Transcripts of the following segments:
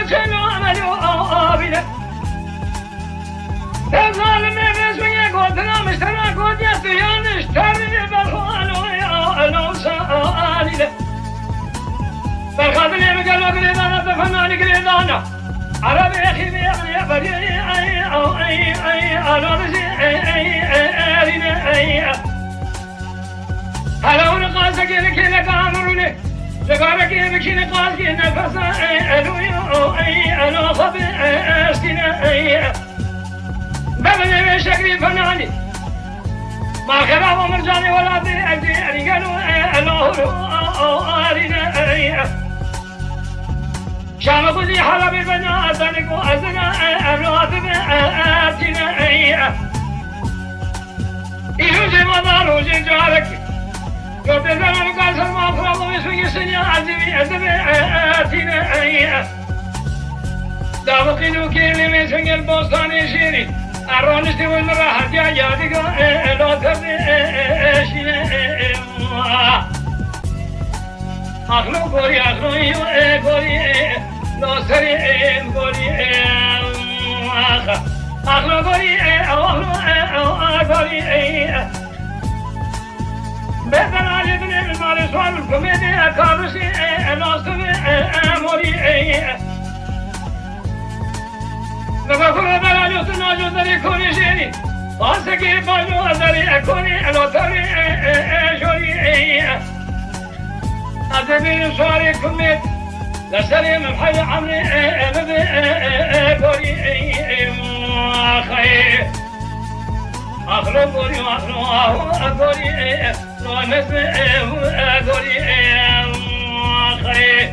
چلو عملو آبیده ظالم نفسوی گوتنا مشترا گوتیا سیانش تری برخوالو الو سالیده برخاطر نمیگلو گریدانا دفنانی گریدانا عربي أخي بيغني بدي أي ألورزي أي هلا ونقاس كذا كذا كامروني لقارك كذا قاس كذا نفس ألو خب أستنا ببني بشكل فناني ما خراب مرجاني ولا أجي قالوا ألو شام قدي حلب بنا أذنك وأذنا أراد بأتنا يهوج مدار جارك قد زمان قاسم ما فرض ويسوي سنيا عزبي أتنا دابقينو كلمة سنجل البستان شيري أرونستي والمراحة يا يادك لا تبي شينا أخلو غوري أخلو غوري لو سري غوري أخلو غوري أخلو غوري بدل على ابن المال سوال الكوميديا كابسي لوستي موري نبغى بدل يوسف ناجو دري كوني شيني واسكي باجو دري أكوني لو تري جوري أدبي سواري كميت لسليم بحي عمري بوري خي أخلو بوري وأخلو بوري لو نسمع بوري خي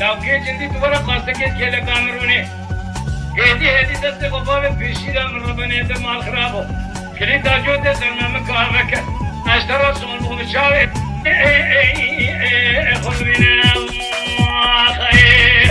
لو كنت جندي تورا قاستك كيلا كامروني هدي دست قباب بيشيلا من ربنا دمال خرابو كلي تاجود دم مكارك اشترى صون ومشاوي خذ بنا خير